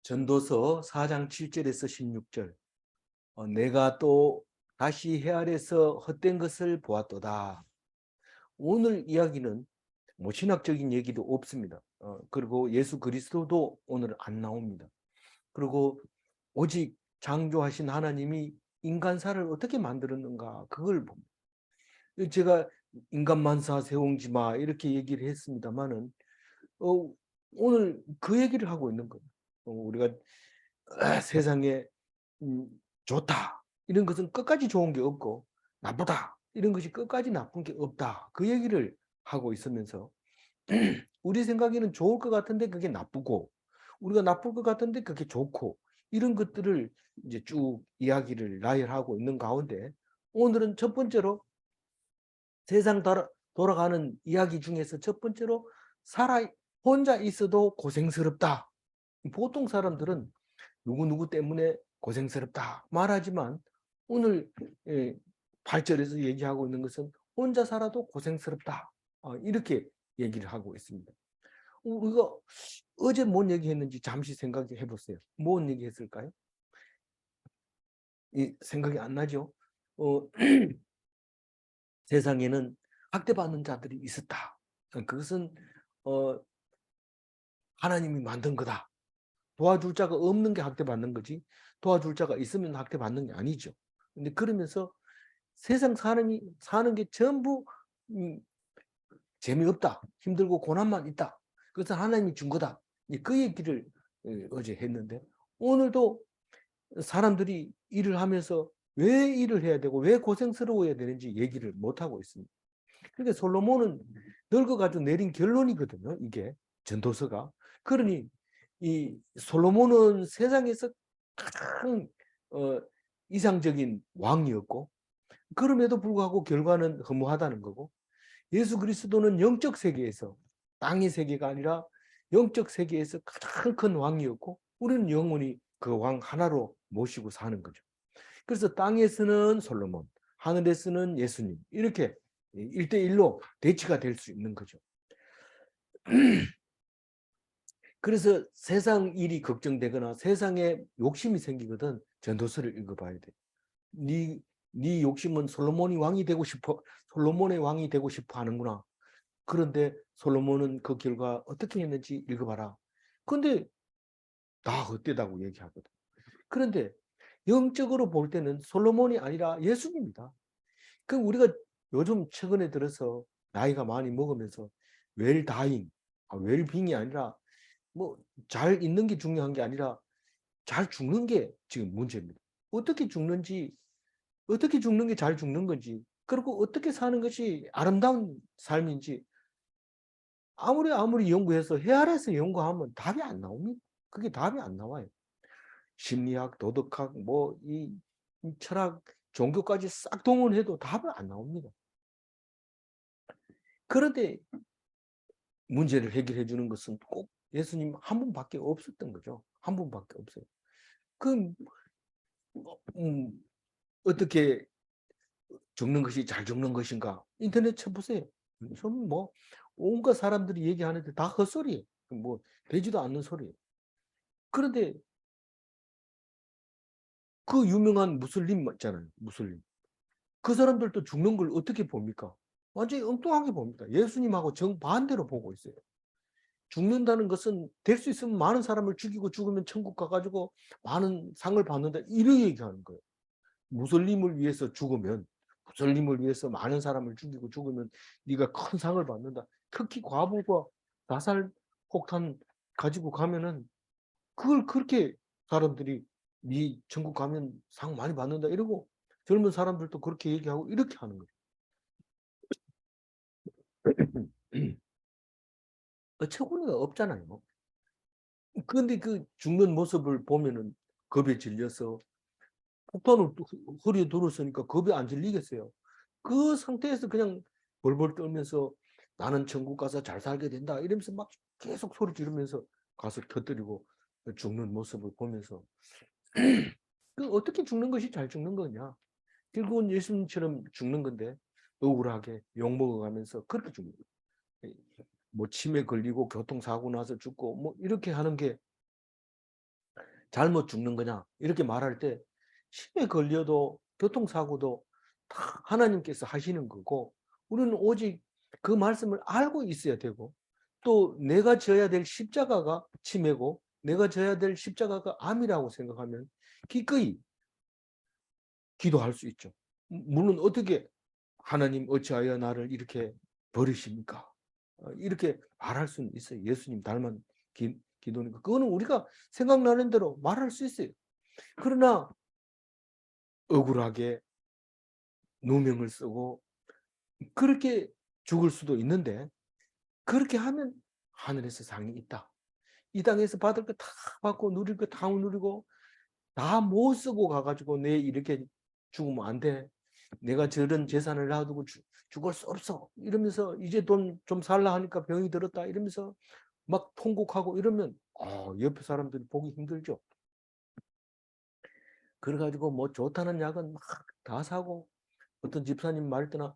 전도서 4장 7절에서 16절. 내가 또 다시 해 아래서 헛된 것을 보았도다. 오늘 이야기는 뭐 신학적인 얘기도 없습니다. 그리고 예수 그리스도도 오늘 안 나옵니다. 그리고 오직 창조하신 하나님이 인간사를 어떻게 만들었는가 그걸 봅니다. 제가 인간만사 세웅지 마 이렇게 얘기를 했습니다만은 오늘 그 얘기를 하고 있는 거예요. 우리가 세상에 좋다 이런 것은 끝까지 좋은 게 없고 나쁘다 이런 것이 끝까지 나쁜 게 없다 그 얘기를 하고 있으면서 우리 생각에는 좋을 것 같은데 그게 나쁘고 우리가 나쁠 것 같은데 그게 좋고 이런 것들을 이제 쭉 이야기를 나열하고 있는 가운데 오늘은 첫 번째로 세상 돌아가는 이야기 중에서 첫 번째로 혼자 있어도 고생스럽다. 보통 사람들은 누구누구 때문에 고생스럽다 말하지만 오늘 8절에서 얘기하고 있는 것은 혼자 살아도 고생스럽다. 이렇게 얘기를 하고 있습니다. 우리가 어제 뭔 얘기했는지 잠시 생각해 보세요. 뭔 얘기했을까요? 생각이 안 나죠? 세상에는 학대받는 자들이 있었다. 그것은 하나님이 만든 거다. 도와줄 자가 없는 게 학대받는 거지 도와줄 자가 있으면 학대받는 게 아니죠. 근데 그러면서 세상 사는 게 전부 재미없다. 힘들고 고난만 있다. 그것은 하나님이 준 거다. 그 얘기를 어제 했는데 오늘도 사람들이 일을 하면서 왜 일을 해야 되고 왜 고생스러워야 되는지 얘기를 못하고 있습니다. 그러니까 솔로몬은 늙어가지고 내린 결론이거든요. 이게 전도서가. 그러니 이 솔로몬은 세상에서 가장 이상적인 왕이었고 그럼에도 불구하고 결과는 허무하다는 거고 예수 그리스도는 영적 세계에서 땅의 세계가 아니라 영적 세계에서 가장 큰 왕이었고 우리는 영원히 그 왕 하나로 모시고 사는 거죠. 그래서 땅에서는 솔로몬, 하늘에서는 예수님 이렇게 1대1로 대치가 될 수 있는 거죠. 그래서 세상 일이 걱정되거나 세상에 욕심이 생기거든 전도서를 읽어봐야 돼. 네 욕심은 솔로몬이 왕이 되고 싶어, 솔로몬의 왕이 되고 싶어 하는구나. 그런데 솔로몬은 그 결과 어떻게 했는지 읽어봐라. 그런데 다 헛되다고 얘기하거든. 그런데 영적으로 볼 때는 솔로몬이 아니라 예수님이다. 그 우리가 요즘 최근에 들어서 나이가 많이 먹으면서 웰다잉, 웰빙이 아니라 뭐 잘 있는 게 중요한 게 아니라 잘 죽는 게 지금 문제입니다. 어떻게 죽는지, 어떻게 죽는 게 잘 죽는 건지, 그리고 어떻게 사는 것이 아름다운 삶인지 아무리 연구해서 헤아려서 연구하면 답이 안 나옵니다. 그게 답이 안 나와요. 심리학, 도덕학, 이 철학, 종교까지 싹 동원해도 답은 안 나옵니다. 그런데 문제를 해결해 주는 것은 꼭 예수님 한 분밖에 없었던 거죠. 한 분밖에 없어요. 그 어떻게 죽는 것이 잘 죽는 것인가? 인터넷 쳐보세요. 뭐 온갖 사람들이 얘기하는데 다 헛소리예요. 뭐 되지도 않는 소리예요. 그런데 그 유명한 무슬림 있잖아요. 무슬림. 그 사람들도 죽는 걸 어떻게 봅니까? 완전히 엉뚱하게 봅니다. 예수님하고 정반대로 보고 있어요. 죽는다는 것은 될 수 있으면 많은 사람을 죽이고 죽으면 천국 가가지고 많은 상을 받는다. 이렇게 얘기하는 거예요. 무슬림을 위해서 죽으면 무슬림을 위해서 많은 사람을 죽이고 죽으면 네가 큰 상을 받는다. 특히 과부가 자살 폭탄 가지고 가면은 그걸 그렇게 사람들이 네 천국 가면 상 많이 받는다 이러고 젊은 사람들도 그렇게 얘기하고 이렇게 하는 거예요. 어처구니가 없잖아요. 그런데 그 죽는 모습을 보면은 겁에 질려서 폭탄을 허리에 들었으니까 겁에 안 질리겠어요. 그 상태에서 그냥 벌벌 떨면서 나는 천국 가서 잘 살게 된다 이러면서 막 계속 소리 지르면서 가서 터뜨리고 죽는 모습을 보면서 그 어떻게 죽는 것이 잘 죽는 거냐? 결국은 예수님처럼 죽는 건데 억울하게 욕먹어가면서 그렇게 죽는 거예요. 뭐 치매 걸리고 교통사고 나서 죽고 뭐 이렇게 하는 게 잘못 죽는 거냐 이렇게 말할 때 심해 걸려도 교통사고도 다 하나님께서 하시는 거고 우리는 오직 그 말씀을 알고 있어야 되고 또 내가 져야 될 십자가가 치매고 내가 져야 될 십자가가 암이라고 생각하면 기꺼이 기도할 수 있죠. 물론 어떻게 하나님 어찌하여 나를 이렇게 버리십니까? 이렇게 말할 수는 있어요. 예수님 닮은 기도니까. 그거는 우리가 생각나는 대로 말할 수 있어요. 그러나 억울하게 누명을 쓰고 그렇게 죽을 수도 있는데 그렇게 하면 하늘에서 상이 있다. 이 땅에서 받을 거 다 받고 누릴 거 다 누리고 다 못 쓰고 가가지고 내 이렇게 죽으면 안 돼. 내가 저런 재산을 놔두고 죽을 수 없어. 이러면서 이제 돈 좀 살라 하니까 병이 들었다. 이러면서 막 통곡하고 이러면 옆에 사람들이 보기 힘들죠. 그래가지고 뭐 좋다는 약은 막 다 사고 어떤 집사님 말 때나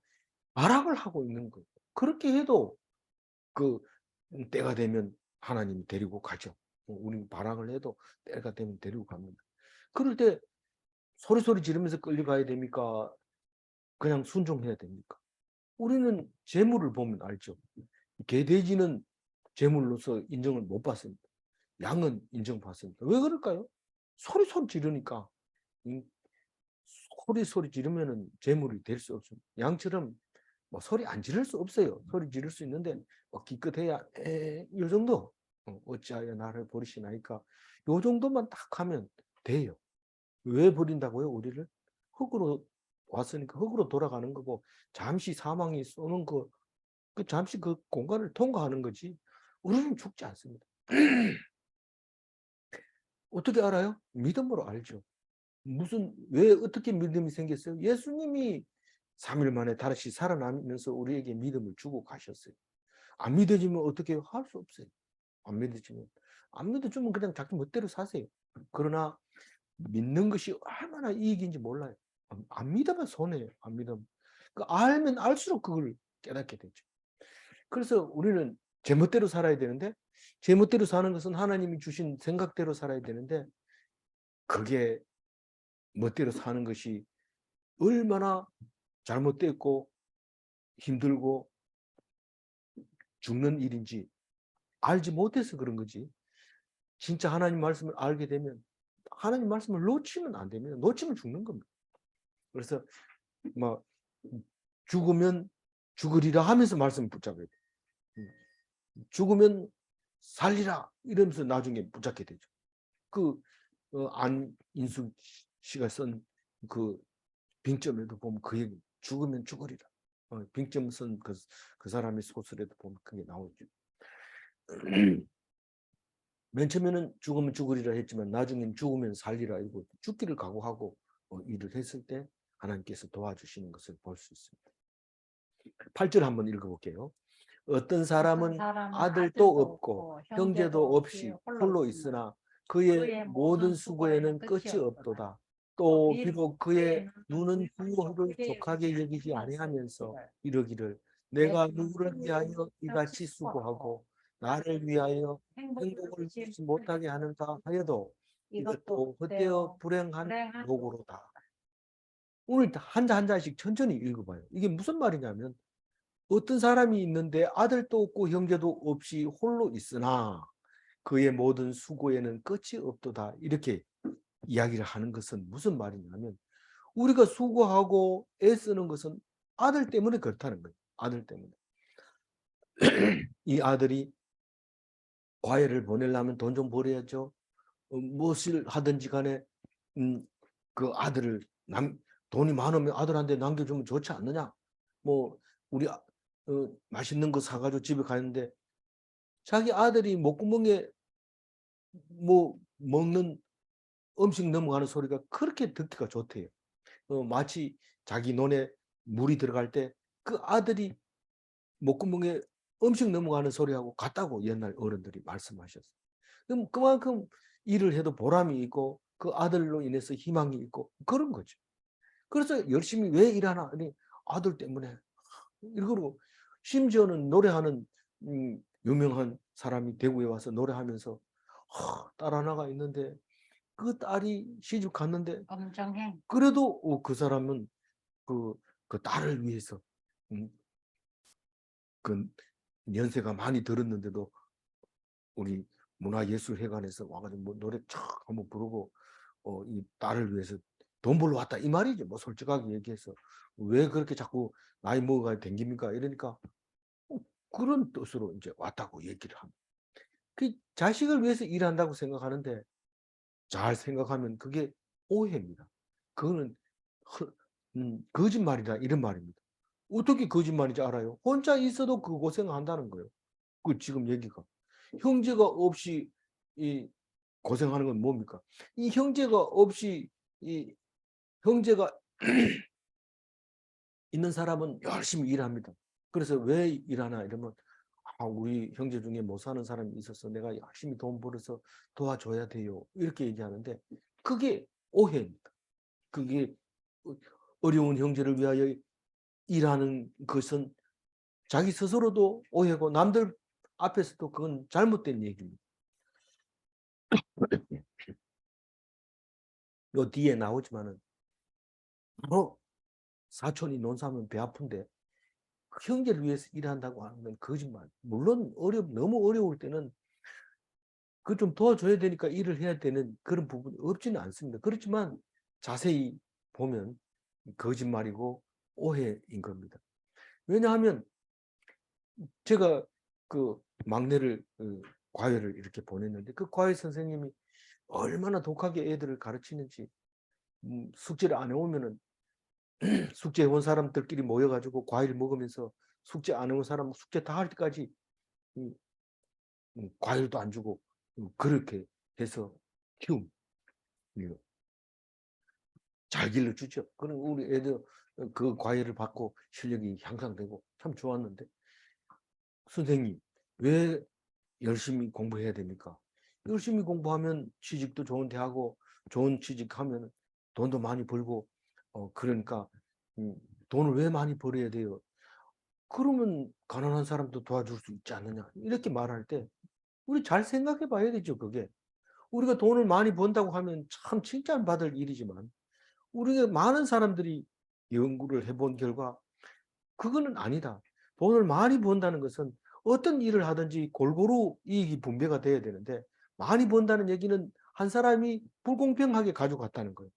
발악을 하고 있는 거예요. 그렇게 해도 그 때가 되면 하나님이 데리고 가죠. 우리는 발악을 해도 때가 되면 데리고 갑니다. 그럴 때 소리 지르면서 끌려가야 됩니까? 그냥 순종해야 됩니까? 우리는 재물을 보면 알죠. 개, 돼지는 재물로서 인정을 못 받습니다. 양은 인정받습니다. 왜 그럴까요? 소리 지르니까 소리 지르면은 재물이 될 수 없습니다. 양처럼 뭐 소리 안 지를 수 없어요. 소리 지를 수 있는데 뭐 기껏해야 이 정도 어찌하여 나를 버리시나이까 요 정도만 딱 하면 돼요. 왜 버린다고요? 우리를 흙으로 왔으니까 흙으로 돌아가는 거고 잠시 사망이 쏘는 거 잠시 그 공간을 통과하는 거지 우리는 죽지 않습니다. 어떻게 알아요? 믿음으로 알죠. 왜 어떻게 믿음이 생겼어요? 예수님이 3일 만에 다시 살아나면서 우리에게 믿음을 주고 가셨어요. 안 믿어지면 어떻게 할 수 없어요. 안 믿어주면 그냥 자기 멋대로 사세요. 그러나 믿는 것이 얼마나 이익인지 몰라요. 안 믿으면 손해예요. 안 믿으면. 알면 알수록 그걸 깨닫게 되죠. 그래서 우리는 제멋대로 살아야 되는데 제멋대로 사는 것은 하나님이 주신 생각대로 살아야 되는데 그게 멋대로 사는 것이 얼마나 잘못됐고 힘들고 죽는 일인지 알지 못해서 그런 거지. 진짜 하나님 말씀을 알게 되면 하나님 말씀을 놓치면 안 됩니다. 놓치면 죽는 겁니다. 그래서 막 죽으면 죽으리라 하면서 말씀을 붙잡아야 돼요. 죽으면 살리라 이러면서 나중에 붙잡게 되죠. 안인숙 씨가 쓴 그 빙점에도 보면 그 얘기 죽으면 죽으리라. 빙점 쓴 그 사람의 소설에도 보면 그게 나오죠. 맨 처음에는 죽으면 죽으리라 했지만 나중엔 죽으면 살리라 이거 죽기를 각오하고 일을 했을 때 하나님께서 도와주시는 것을 볼 수 있습니다. 8절 한번 읽어볼게요. 어떤 사람은 아들도 없고 형제도 없이 홀로 있으나 그의 모든 수고에는 끝이 없도다. 또 비록 그의 눈은 부모를 족하게 여기지 아니하면서 이러기를 내가 누구를 위하여 이같이 수고하고 나를 위하여 행복을 주지 못하게 하는가 하여도 이것도 헛되어 불행한 노고로다. 오늘 한자 한자씩 천천히 읽어봐요. 이게 무슨 말이냐면 어떤 사람이 있는데 아들도 없고 형제도 없이 홀로 있으나 그의 모든 수고에는 끝이 없도다. 이렇게 이야기를 하는 것은 무슨 말이냐면 우리가 수고하고 애쓰는 것은 아들 때문에 그렇다는 거예요. 아들 때문에. 이 아들이 과외를 보내려면 돈 좀 벌어야죠. 무엇을 하든지 간에 그 아들을 돈이 많으면 아들한테 남겨주면 좋지 않느냐. 뭐 우리 맛있는 거 사가지고 집에 가는데 자기 아들이 목구멍에 뭐 먹는 음식 넘어가는 소리가 그렇게 듣기가 좋대요. 마치 자기 눈에 물이 들어갈 때 그 아들이 목구멍에 음식 넘어가는 소리하고 같다고 옛날 어른들이 말씀하셨어요. 그럼 그만큼 일을 해도 보람이 있고 그 아들로 인해서 희망이 있고 그런 거죠. 그래서 열심히 왜 일하나? 아니 아들 때문에. 이거로 심지어는 노래하는 유명한 사람이 대구에 와서 노래하면서 딸 하나가 있는데 그 딸이 시집 갔는데 검정행. 그래도 그 사람은 그 딸을 위해서 그 연세가 많이 들었는데도 우리 문화예술회관에서 와가지고 뭐 노래 촥 한번 부르고 이 딸을 위해서 돈 벌러 왔다 이 말이죠. 뭐 솔직하게 얘기해서 왜 그렇게 자꾸 나이 먹어가 댕깁니까? 이러니까 그런 뜻으로 이제 왔다고 얘기를 합니다. 그 자식을 위해서 일한다고 생각하는데 잘 생각하면 그게 오해입니다. 그거는 거짓말이다 이런 말입니다. 어떻게 거짓말인지 알아요? 혼자 있어도 그 고생을 한다는 거예요. 그 지금 얘기가 형제가 없이 이 고생하는 건 뭡니까? 이 형제가 없이 이 형제가 있는 사람은 열심히 일합니다. 그래서 왜 일하나 이러면 우리 형제 중에 못 사는 사람이 있어서 내가 열심히 돈 벌어서 도와줘야 돼요. 이렇게 얘기하는데 그게 오해입니다. 그게 어려운 형제를 위하여 일하는 것은 자기 스스로도 오해고 남들 앞에서도 그건 잘못된 얘기입니다. 요 뒤에 나오지만은 사촌이 논사하면 배 아픈데 형제를 위해서 일한다고 하는 건 거짓말. 물론 너무 어려울 때는 그 좀 도와줘야 되니까 일을 해야 되는 그런 부분이 없지는 않습니다. 그렇지만 자세히 보면 거짓말이고 오해인 겁니다. 왜냐하면 제가 그 막내를 과외를 이렇게 보냈는데 그 과외 선생님이 얼마나 독하게 애들을 가르치는지 숙제를 안 해오면은 숙제 해온 사람들끼리 모여가지고 과일 먹으면서 숙제 안 해온 사람 숙제 다 할 때까지 과일도 안 주고 그렇게 해서 키움 잘 길러주죠. 그럼 우리 애들 그 과외를 받고 실력이 향상되고 참 좋았는데 선생님 왜 열심히 공부해야 됩니까? 열심히 공부하면 취직도 좋은데 하고 좋은 취직하면 돈도 많이 벌고 그러니까 돈을 왜 많이 벌어야 돼요? 그러면 가난한 사람도 도와줄 수 있지 않느냐 이렇게 말할 때 우리 잘 생각해 봐야 되죠. 그게 우리가 돈을 많이 번다고 하면 참 칭찬받을 일이지만 우리가 많은 사람들이 연구를 해본 결과 그거는 아니다. 돈을 많이 번다는 것은 어떤 일을 하든지 골고루 이익이 분배가 돼야 되는데 많이 번다는 얘기는 한 사람이 불공평하게 가져갔다는 거예요.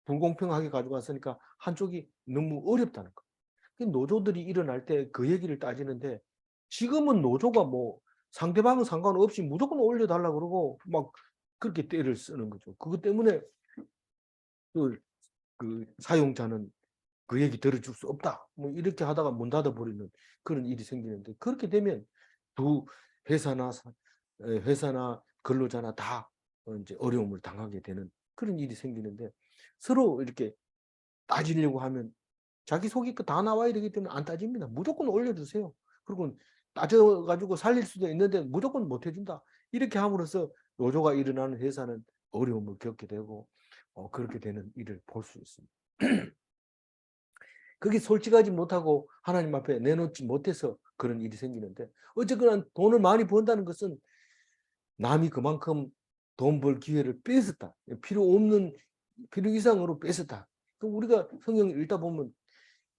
불공평하게 가져갔으니까 한쪽이 너무 어렵다는 거예요. 노조들이 일어날 때 그 얘기를 따지는데 지금은 노조가 뭐 상대방은 상관없이 무조건 올려달라고 그러고 막 그렇게 때를 쓰는 거죠. 그것 때문에 그 사용자는 그 얘기 들어줄 수 없다. 뭐 이렇게 하다가 문 닫아버리는 그런 일이 생기는데 그렇게 되면 두 회사나 근로자나 다 이제 어려움을 당하게 되는 그런 일이 생기는데 서로 이렇게 따지려고 하면 자기 속이 다 나와야 되기 때문에 안 따집니다. 무조건 올려주세요. 그리고 따져가지고 살릴 수도 있는데 무조건 못 해준다. 이렇게 함으로써 노조가 일어나는 회사는 어려움을 겪게 되고 그렇게 되는 일을 볼 수 있습니다. 그게 솔직하지 못하고 하나님 앞에 내놓지 못해서 그런 일이 생기는데 어쨌거나 돈을 많이 번다는 것은 남이 그만큼 돈 벌 기회를 뺏었다. 필요 이상으로 뺏었다. 그럼 우리가 성경 읽다 보면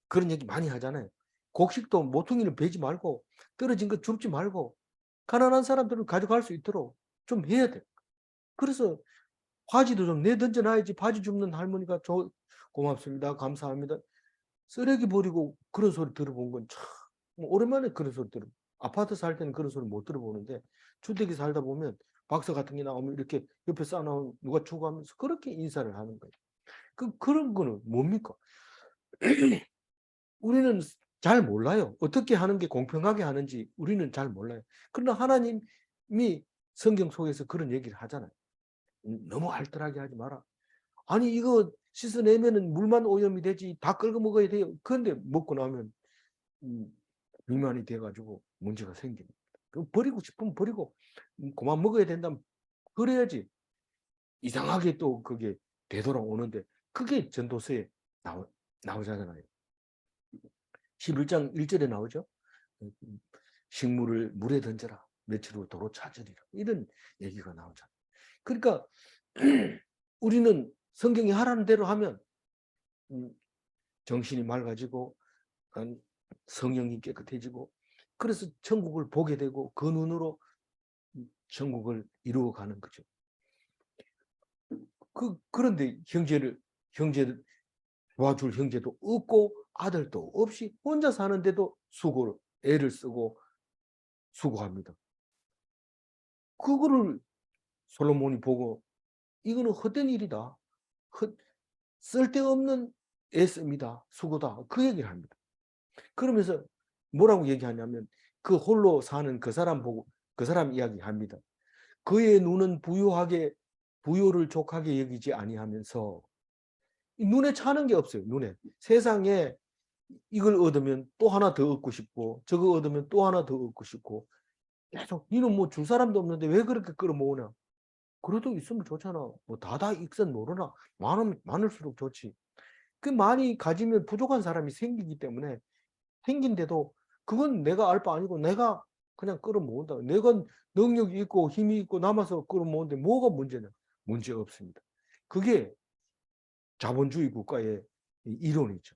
그런 얘기 많이 하잖아요. 곡식도 모퉁이를 베지 말고 떨어진 거 줍지 말고 가난한 사람들은 가져갈 수 있도록 좀 해야 돼. 그래서 바지도 좀 내던져 놔야지. 바지 줍는 할머니가 고맙습니다. 감사합니다. 쓰레기 버리고 그런 소리 들어본 건 참 오랜만에 그런 소리 들어. 아파트 살 때는 그런 소리 못 들어보는데 주택에 살다 보면 박스 같은 게 나오면 이렇게 옆에 쌓아놓은 누가 주고 하면서 그렇게 인사를 하는 거예요. 그런 거는 뭡니까? 우리는 잘 몰라요. 어떻게 하는 게 공평하게 하는지 우리는 잘 몰라요. 그러나 하나님이 성경 속에서 그런 얘기를 하잖아요. 너무 알뜰하게 하지 마라. 아니 이거 씻어내면은 물만 오염이 되지 다 끓여 먹어야 돼요. 그런데 먹고 나면 비만이 돼가지고 문제가 생깁니다. 버리고 싶으면 버리고 그만 먹어야 된다면 그래야지 이상하게 또 그게 되돌아오는데 그게 전도서에 나오잖아요. 11장 1절에 나오죠. 식물을 물에 던져라. 며칠 후 도로 찾으리라. 이런 얘기가 나오잖아요. 그러니까 우리는 성경이 하라는 대로 하면 정신이 맑아지고 성령이 깨끗해지고 그래서 천국을 보게 되고 그 눈으로 천국을 이루어가는 거죠. 그런데 형제 도와줄 형제도 없고 아들도 없이 혼자 사는데도 애를 쓰고 수고합니다. 그거를 솔로몬이 보고 이거는 헛된 일이다. 쓸데없는 애씀이다. 수고다. 그 얘기를 합니다. 그러면서 뭐라고 얘기하냐면 그 홀로 사는 그 사람 보고 그 사람 이야기합니다. 그의 눈은 부요를 족하게 여기지 아니하면서 눈에 차는 게 없어요. 눈에. 세상에 이걸 얻으면 또 하나 더 얻고 싶고 저거 얻으면 또 하나 더 얻고 싶고 계속 니는 뭐 줄 사람도 없는데 왜 그렇게 끌어모으냐. 그래도 있으면 좋잖아. 뭐 다다 익선 모르나. 많을수록 좋지. 그 많이 가지면 부족한 사람이 생기기 때문에 생긴데도 그건 내가 알 바 아니고 내가 그냥 끌어모은다. 내가 능력이 있고 힘이 있고 남아서 끌어모으는데 뭐가 문제냐. 문제 없습니다. 그게 자본주의 국가의 이론이죠.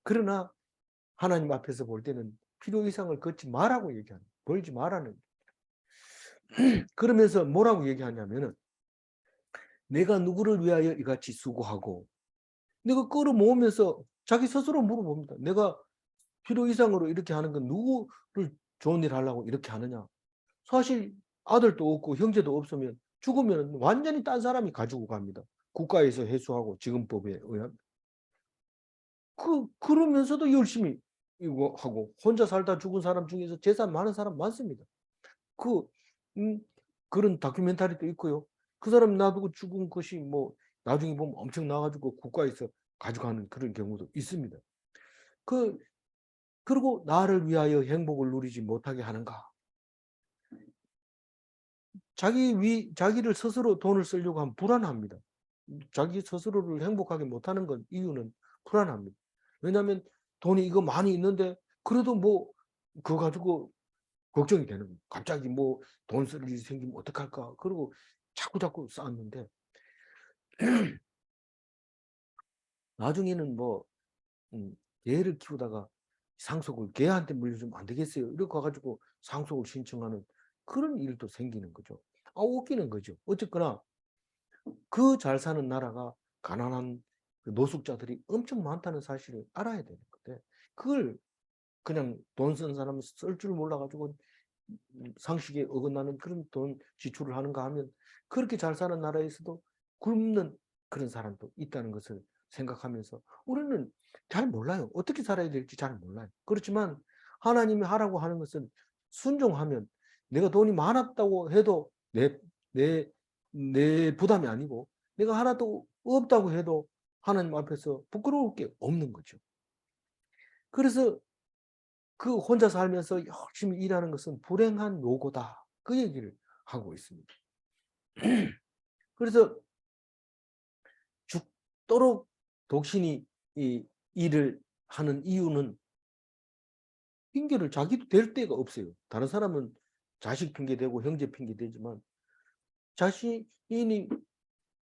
그러나 하나님 앞에서 볼 때는 필요 이상을 걷지 말라고 얘기하는, 벌지 말라는. 그러면서 뭐라고 얘기하냐면은 내가 누구를 위하여 이같이 수고하고 내가 끌어모으면서 자기 스스로 물어봅니다. 내가 필요 이상으로 이렇게 하는 건 누구를 좋은 일 하려고 이렇게 하느냐. 사실 아들도 없고 형제도 없으면 죽으면 완전히 딴 사람이 가지고 갑니다. 국가에서 해수하고 지금법에 의하면. 그러면서도 열심히 이거 하고 혼자 살다 죽은 사람 중에서 재산 많은 사람 많습니다. 그 그런 다큐멘터리도 있고요. 그 사람 놔두고 죽은 것이 뭐 나중에 보면 엄청 나가지고 국가에서 가져가는 그런 경우도 있습니다. 그리고 나를 위하여 행복을 누리지 못하게 하는가? 자기를 스스로 돈을 쓰려고 하면 불안합니다. 자기 스스로를 행복하게 못하는 건 이유는 불안합니다. 왜냐하면 돈이 이거 많이 있는데 그래도 뭐 그거 가지고 걱정이 되는 거예요. 갑자기 뭐 돈 쓸 일이 생기면 어떡할까? 그리고 자꾸 쌓았는데 나중에는 뭐 개를 키우다가 상속을 개한테 물려주면 안 되겠어요. 이렇게 가지고 상속을 신청하는 그런 일도 생기는 거죠. 웃기는 거죠. 어쨌거나 그 잘 사는 나라가 가난한 노숙자들이 엄청 많다는 사실을 알아야 되는 건데 그걸 그냥 돈 쓴 사람은 쓸 줄 몰라가지고 상식에 어긋나는 그런 돈 지출을 하는가 하면 그렇게 잘 사는 나라에서도 굶는 그런 사람도 있다는 것을 생각하면서 우리는 잘 몰라요. 어떻게 살아야 될지 잘 몰라요. 그렇지만 하나님이 하라고 하는 것은 순종하면 내가 돈이 많았다고 해도 내 부담이 아니고 내가 하나도 없다고 해도 하나님 앞에서 부끄러울 게 없는 거죠. 그래서 그 혼자 살면서 열심히 일하는 것은 불행한 노고다. 그 얘기를 하고 있습니다. 그래서 죽도록 독신이 이 일을 하는 이유는 핑계를 자기도 댈 데가 없어요. 다른 사람은 자식 핑계 대고 형제 핑계 대지만 자신이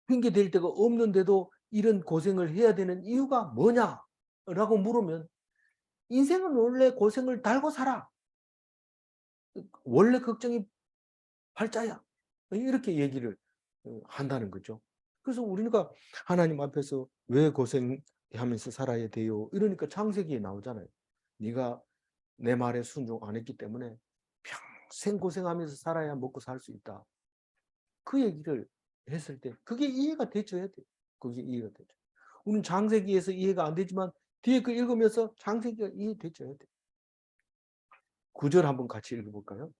핑계 댈 데가 없는데도 이런 고생을 해야 되는 이유가 뭐냐라고 물으면 인생은 원래 고생을 달고 살아. 원래 걱정이 팔자야. 이렇게 얘기를 한다는 거죠. 그래서 우리가 하나님 앞에서 왜 고생하면서 살아야 돼요? 이러니까 창세기에 나오잖아요. 네가 내 말에 순종 안 했기 때문에 평생 고생하면서 살아야 먹고 살 수 있다. 그 얘기를 했을 때 그게 이해가 되줘야 돼요. 그게 이해가 되죠. 우리는 창세기에서 이해가 안 되지만 뒤에 그 읽으면서 창세기가 이해되줘야 돼요. 9절 한번 같이 읽어볼까요?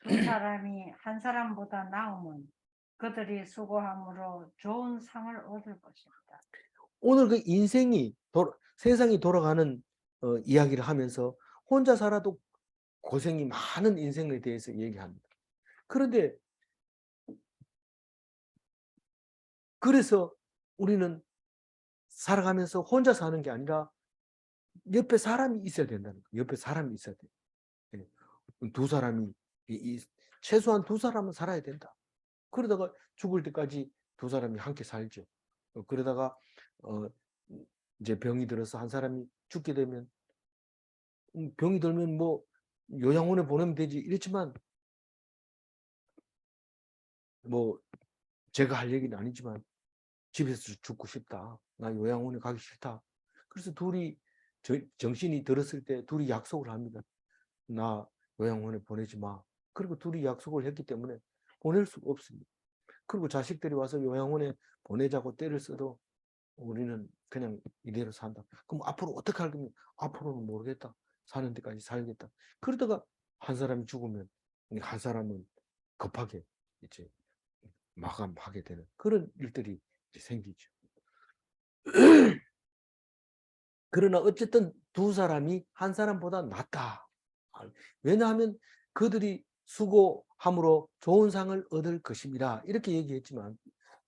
두 사람이 한 사람보다 나으면 그들이 수고함으로 좋은 상을 얻을 것입니다. 오늘 그 세상이 돌아가는 이야기를 하면서 혼자 살아도 고생이 많은 인생에 대해서 얘기합니다. 그런데 그래서 우리는 살아가면서 혼자 사는 게 아니라 옆에 사람이 있어야 된다는 거예요. 옆에 사람이 있어야 돼요. 두 사람이 최소한 두 사람은 살아야 된다. 그러다가 죽을 때까지 두 사람이 함께 살죠. 그러다가 이제 병이 들어서 한 사람이 죽게 되면 병이 들면 뭐 요양원에 보내면 되지 이랬지만 뭐 제가 할 얘기는 아니지만 집에서 죽고 싶다. 나 요양원에 가기 싫다. 그래서 둘이 정신이 들었을 때 둘이 약속을 합니다. 나 요양원에 보내지 마. 그리고 둘이 약속을 했기 때문에 보낼 수가 없습니다. 그리고 자식들이 와서 요양원에 보내자고 때를 써도 우리는 그냥 이대로 산다. 그럼 앞으로 어떻게 할 거면 앞으로는 모르겠다. 사는 데까지 살겠다. 그러다가 한 사람이 죽으면 한 사람은 급하게 이제 마감하게 되는 그런 일들이 이제 생기죠. 그러나 어쨌든 두 사람이 한 사람보다 낫다. 왜냐하면 그들이 수고함으로 좋은 상을 얻을 것입니다. 이렇게 얘기했지만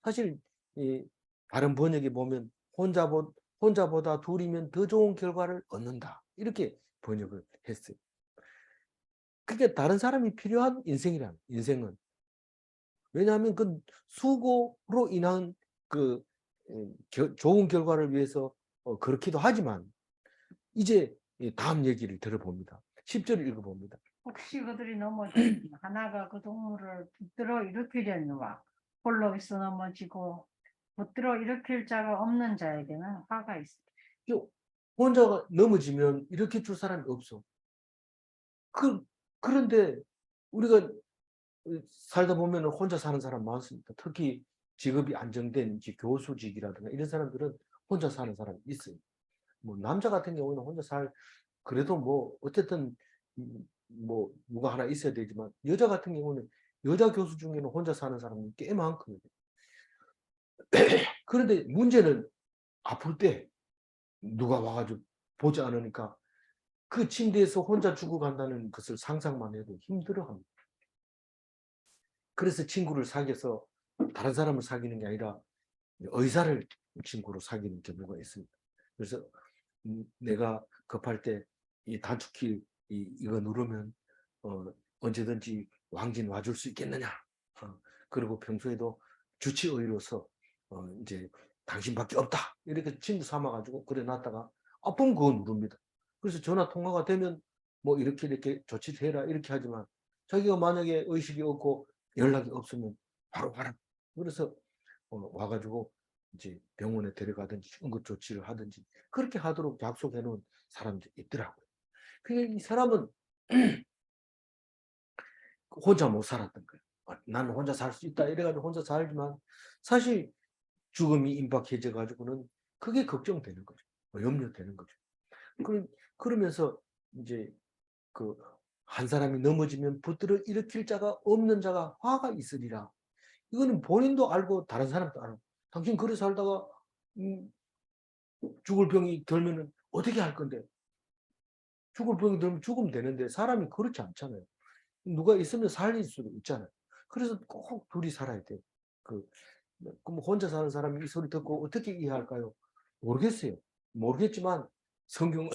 사실 이 다른 번역에 보면 혼자보다 둘이면 더 좋은 결과를 얻는다. 이렇게 번역을 했어요. 그게 다른 사람이 필요한 인생은. 왜냐하면 그 수고로 인한 그 좋은 결과를 위해서 그렇기도 하지만 이제 다음 얘기를 들어봅니다. 10절을 읽어봅니다. 혹시 그들이 넘어지면 하나가 그 동물을 붙들어 일으키려니와 홀로서 넘어지고 붙들어 일으킬 자가 없는 자에게는 화가 있습니다. 혼자가 넘어지면 일으켜 줄 사람이 없어. 그런데 우리가 살다 보면 혼자 사는 사람 많습니다. 특히 직업이 안정된 교수직이라든가 이런 사람들은 혼자 사는 사람이 있어요. 뭐 남자 같은 경우는 그래도 뭐 어쨌든 뭐 누가 하나 있어야 되지만 여자 같은 경우는 여자 교수 중에는 혼자 사는 사람이 꽤 많거든요. 그런데 문제는 아플 때 누가 와가지고 보지 않으니까 그 침대에서 혼자 죽어간다는 것을 상상만 해도 힘들어합니다. 그래서 친구를 사귀어서 다른 사람을 사귀는 게 아니라 의사를 친구로 사귀는 경우가 있습니다. 그래서 내가 급할 때 이 단축키 이거 누르면 언제든지 왕진 와줄 수 있겠느냐. 그리고 평소에도 주치의로서 이제 당신밖에 없다. 이렇게 친구 삼아가지고 그래 놨다가 아프면 그거 누릅니다. 그래서 전화 통화가 되면 뭐 이렇게 조치해라 이렇게 하지만 자기가 만약에 의식이 없고 연락이 없으면 바로 가라. 그래서 와가지고 이제 병원에 데려가든지 응급조치를 하든지 그렇게 하도록 약속해 놓은 사람들이 있더라고요. 이 사람은 혼자 못 살았던 거예요. 나는 혼자 살 수 있다 이래가지고 혼자 살지만 사실 죽음이 임박해져 가지고는 그게 걱정되는 거죠. 염려되는 거죠. 그러면서 이제 그 한 사람이 넘어지면 붙들어 일으킬 자가 없는 자가 화가 있으리라. 이거는 본인도 알고 다른 사람도 알고. 당신 그래 살다가 죽을 병이 들면은 어떻게 할 건데? 죽을 병이 들면 죽으면 되는데 사람이 그렇지 않잖아요. 누가 있으면 살릴 수도 있잖아요. 그래서 꼭 둘이 살아야 돼요. 그럼 혼자 사는 사람이 이 소리 듣고 어떻게 이해할까요? 모르겠어요. 모르겠지만 성경은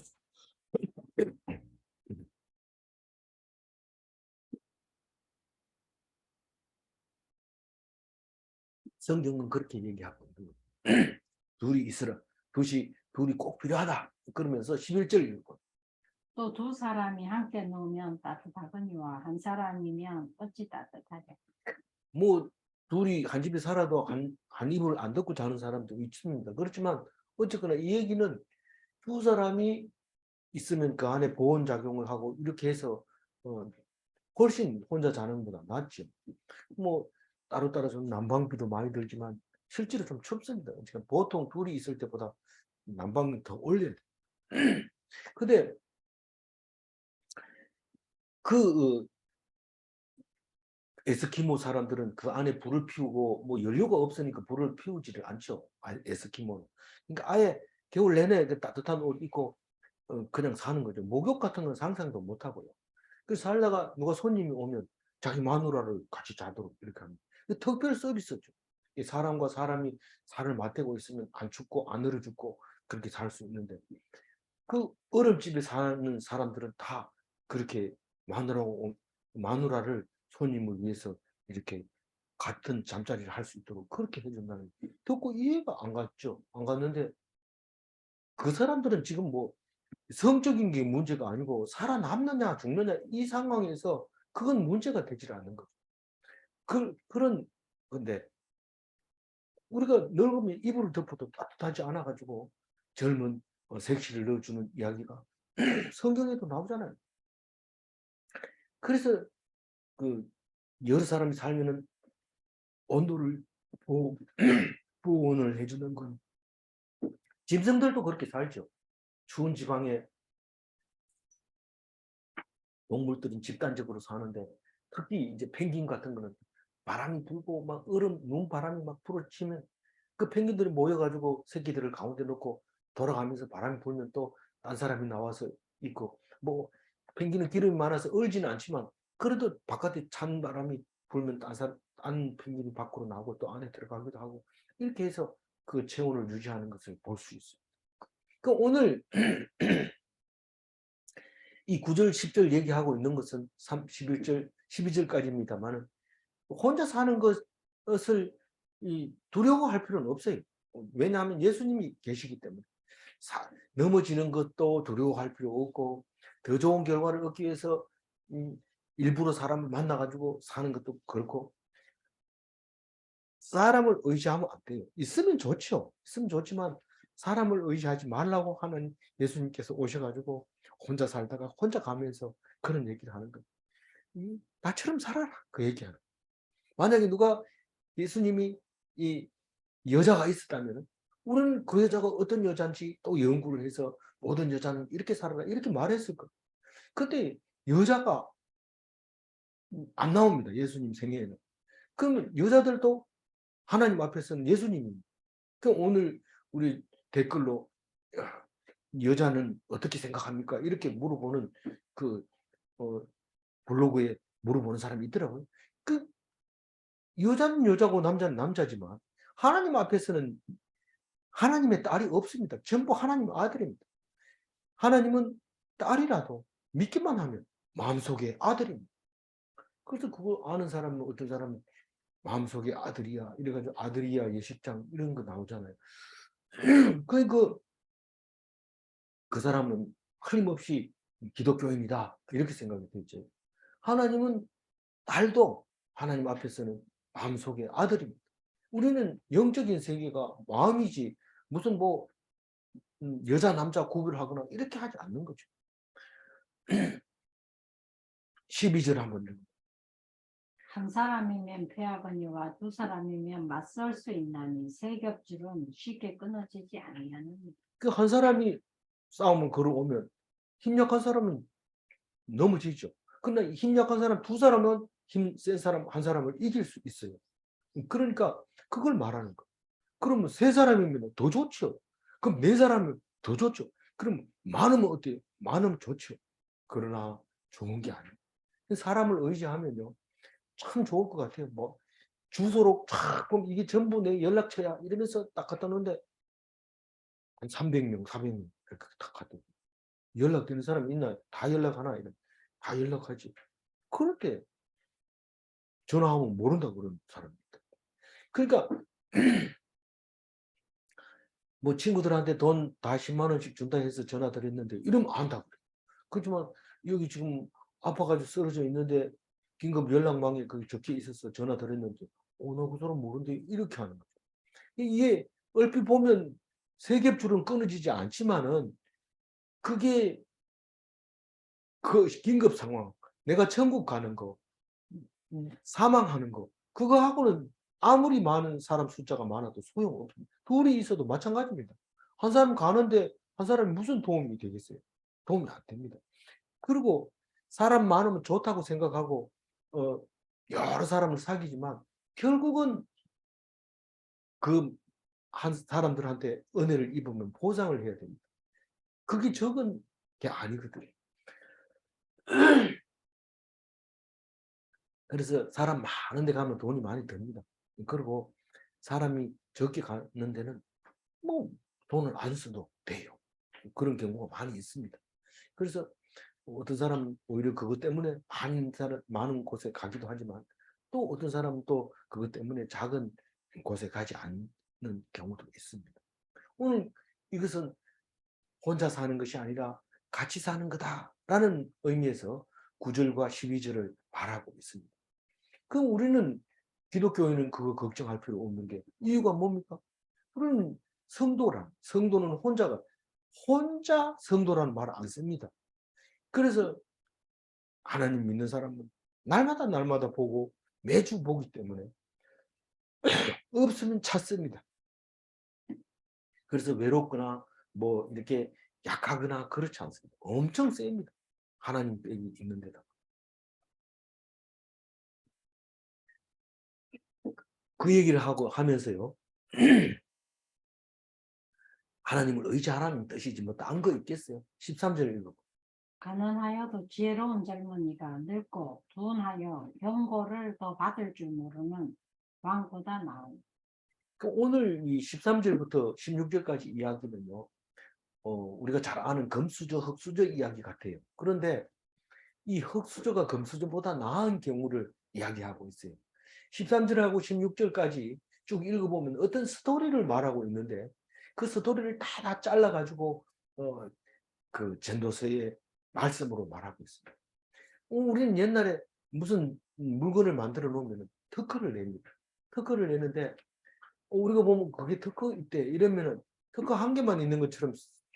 성경은 그렇게 얘기하거든요. 둘이 있으라. 둘이 꼭 필요하다. 그러면서 11절 읽고 또 두 사람이 함께 누우면 따뜻하거니와 한 사람이면 어찌 따뜻하게. 뭐 둘이 한 집에 살아도 한 이불 안 덮고 자는 사람도 있습니다. 그렇지만 어쨌거나 이 얘기는 두 사람이 있으면 그 안에 보온 작용을 하고 이렇게 해서 훨씬 혼자 자는 것보다 낫죠. 뭐 따로따로 좀 난방비도 많이 들지만 실제로 좀 춥습니다. 그러니까 보통 둘이 있을 때보다 난방비 더 올려야 돼. 근데 그 에스키모 사람들은 그 안에 불을 피우고 뭐 연료가 없으니까 불을 피우지를 않죠. 에스키모는. 그러니까 아예 겨울 내내 그 따뜻한 옷 입고 그냥 사는 거죠. 목욕 같은 건 상상도 못 하고요. 그래서 살다가 누가 손님이 오면 자기 마누라를 같이 자도록 이렇게 합니다. 특별 서비스죠. 이 사람과 사람이 살을 맞대고 있으면 안 춥고 안 얼어 죽고 그렇게 살 수 있는데 그 어렵집에 사는 사람들은 다 그렇게 마누라를 손님을 위해서 이렇게 같은 잠자리를 할 수 있도록 그렇게 해준다는 듣고 이해가 안 갔죠. 안 갔는데 그 사람들은 지금 뭐 성적인 게 문제가 아니고 살아남느냐 죽느냐 이 상황에서 그건 문제가 되질 않는 거죠. 그런 건데 우리가 늙으면 이불을 덮어도 따뜻하지 않아 가지고 젊은 색시를 넣어주는 이야기가 성경에도 나오잖아요. 그래서 그 여러 사람이 살면은 온도를 보호, 보온을 해주는 건 짐승들도 그렇게 살죠. 추운 지방에 동물들은 집단적으로 사는데 특히 이제 펭귄 같은 거는 바람이 불고 막 얼음, 눈바람이 막 불어치면 그 펭귄들이 모여가지고 새끼들을 가운데 놓고 돌아가면서 바람이 불면 또 딴 사람이 나와서 있고 뭐 펭귄은 기름이 많아서 얼지는 않지만 그래도 바깥에 찬 바람이 불면 딴 펭귄이 밖으로 나오고 또 안에 들어가기도 하고 이렇게 해서 그 체온을 유지하는 것을 볼 수 있어요. 그 오늘 이 9절, 10절 얘기하고 있는 것은 11절, 12절까지입니다만 혼자 사는 것을 두려워할 필요는 없어요. 왜냐하면 예수님이 계시기 때문에 넘어지는 것도 두려워할 필요 없고 더 좋은 결과를 얻기 위해서 일부러 사람을 만나가지고 사는 것도 그렇고 사람을 의지하면 안 돼요. 있으면 좋죠. 있으면 좋지만 사람을 의지하지 말라고 하는 예수님께서 오셔가지고 혼자 살다가 혼자 가면서 그런 얘기를 하는 거예요. 나처럼 살아라. 그 얘기하는 거예요. 만약에 누가 예수님이 이 여자가 있었다면 우리는 그 여자가 어떤 여자인지 또 연구를 해서 모든 여자는 이렇게 살아라 이렇게 말했을 거예요. 근데 여자가 안 나옵니다. 예수님 생애에는. 그러면 여자들도 하나님 앞에서는 예수님입니다. 그럼 오늘 우리 댓글로 여자는 어떻게 생각합니까? 이렇게 물어보는 그 어, 블로그에 물어보는 사람이 있더라고요. 그 여자는 여자고 남자는 남자지만 하나님 앞에서는 하나님의 딸이 없습니다. 전부 하나님의 아들입니다. 하나님은 딸이라도 믿기만 하면 마음속에 아들입니다. 그래서 그거 아는 사람은 어떤 사람은 마음속에 아들이야 이래가지고 아들이야 예식장 이런 거 나오잖아요. 그 사람은 틀림없이 기독교인이다 이렇게 생각이 되죠. 하나님은 딸도 하나님 앞에서는 마음속에 아들입니다. 우리는 영적인 세계가 마음이지 무슨 뭐 여자 남자 구별하거나 이렇게 하지 않는 거죠. 12절 한번 읽어. 한 사람이면 패하거니와 두 사람이면 맞설 수 있나니 세 겹줄은 쉽게 끊어지지 아니하느니라. 그 한 사람이 싸움을 걸어오면 힘 약한 사람은 넘어지죠. 근데 힘 약한 사람 두 사람은 힘 센 사람 한 사람을 이길 수 있어요. 그러니까 그걸 말하는 거예요. 그러면 세 사람이면 더 좋죠. 그럼 네 사람은 더 좋죠. 그럼 많으면 어때요? 많으면 좋죠. 그러나 좋은 게 아니에요. 사람을 의지하면요. 참 좋을 것 같아요. 뭐 주소로 쫙 보면 이게 전부 내 연락처야 이러면서 딱 갖다 놓는데 한 300명, 400명 이렇게 딱 갖다 놓고 연락되는 사람이 있나요? 다 연락하나? 이런 다 연락하지. 그렇게 전화하면 모른다 그러는 사람입니다. 그러니까 뭐 친구들한테 돈 다 10만 원씩 준다 해서 전화 드렸는데 이러면 안다 그래. 그렇지만 여기 지금 아파가지고 쓰러져 있는데 긴급 연락망에 거기 적혀 있어서 전화 드렸는데 나 그 사람 모르는데 이렇게 하는 거죠. 이게 얼핏 보면 세겹줄은 끊어지지 않지만은 그게 그 긴급 상황, 내가 천국 가는 거, 사망하는 거, 그거하고는 아무리 많은 사람 숫자가 많아도 소용없습니다. 둘이 있어도 마찬가지입니다. 한 사람 가는데 한 사람이 무슨 도움이 되겠어요? 도움이 안 됩니다. 그리고 사람 많으면 좋다고 생각하고 어, 여러 사람을 사귀지만 결국은 그 한 사람들한테 은혜를 입으면 보상을 해야 됩니다. 그게 적은 게 아니거든요. 그래서 사람 많은 데 가면 돈이 많이 듭니다. 그리고 사람이 적게 가는 데는 뭐 돈을 안 써도 돼요. 그런 경우가 많이 있습니다. 그래서 어떤 사람은 오히려 그것 때문에 많은 곳에 가기도 하지만 또 어떤 사람은 또 그것 때문에 작은 곳에 가지 않는 경우도 있습니다. 오늘 이것은 혼자 사는 것이 아니라 같이 사는 거다라는 의미에서 9절과 12절을 말하고 있습니다. 그럼 우리는 기독교인은 그거 걱정할 필요 없는 게 이유가 뭡니까? 우리는 성도는 혼자 성도라는 말을 안 씁니다. 그래서 하나님 믿는 사람은 날마다 보고 매주 보기 때문에 없으면 찾습니다. 그래서 외롭거나 뭐 이렇게 약하거나 그렇지 않습니다. 엄청 셉니다. 하나님 빽이 있는 데다. 그 얘기를 하면서요. 하나님을 의지하라는 뜻이지 뭐 딴 거 있겠어요? 13절 읽어. 가난하여도 지혜로운 젊은이가 늙고 둔하여 경고를 더 받을 줄 모르는 왕보다 나은. 오늘 이 13절부터 16절까지 이야기는요. 우리가 잘 아는 금수저, 흙수저 이야기 같아요. 그런데 이 흙수저가 금수저보다 나은 경우를 이야기하고 있어요. 13절하고 16절까지 쭉 읽어보면 어떤 스토리를 말하고 있는데 그 스토리를 다 잘라가지고 그 전도서의 말씀으로 말하고 있습니다. 우리는 옛날에 무슨 물건을 만들어 놓으면 특허를 냅니다. 특허를 내는데 우리가 보면 그게 특허 있대 이러면은 특허 한 개만 있는 것처럼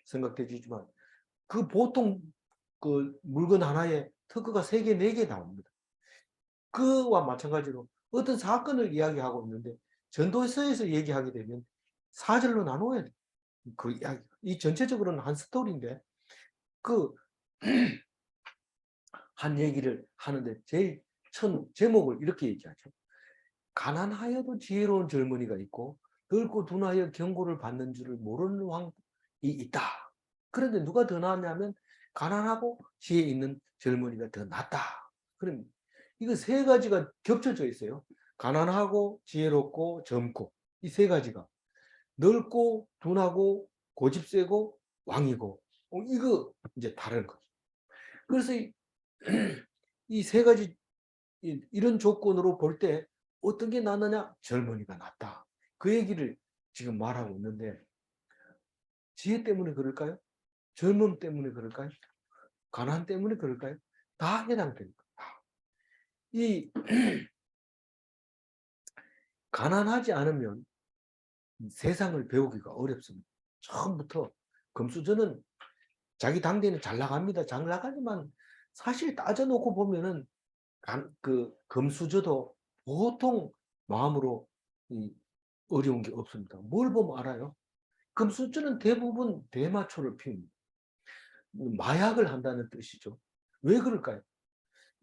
생각되지만 그 보통 그 물건 하나에 특허가 3개, 4개 나옵니다. 그와 마찬가지로 어떤 사건을 이야기하고 있는데 전도서에서 얘기하게 되면 4절로 나눠야 돼. 그 이야기. 이 전체적으로는 한 스토리인데 그 한 얘기를 하는데 제일 첫 제목을 이렇게 얘기하죠. 가난하여도 지혜로운 젊은이가 있고 늙고 둔하여 경고를 받는 줄을 모르는 왕이 있다. 그런데 누가 더 낫냐면 가난하고 지혜 있는 젊은이가 더 낫다. 그럼 이거 3가지가 겹쳐져 있어요. 가난하고 지혜롭고 젊고 이 3가지가 늙고 둔하고 고집세고 왕이고 이거 이제 다른 거죠. 그래서 이 3가지 이런 조건으로 볼 때 어떤 게 낫느냐? 젊은이가 낫다. 그 얘기를 지금 말하고 있는데 지혜 때문에 그럴까요? 젊음 때문에 그럴까요? 가난 때문에 그럴까요? 다 해당됩니다. 이 가난하지 않으면 세상을 배우기가 어렵습니다. 처음부터 금수저는 자기 당대는 잘 나갑니다. 잘 나가지만 사실 따져놓고 보면은 그 금수저도 보통 마음으로 어려운 게 없습니다. 뭘 보면 알아요? 금수저는 대부분 대마초를 피웁니다. 마약을 한다는 뜻이죠. 왜 그럴까요?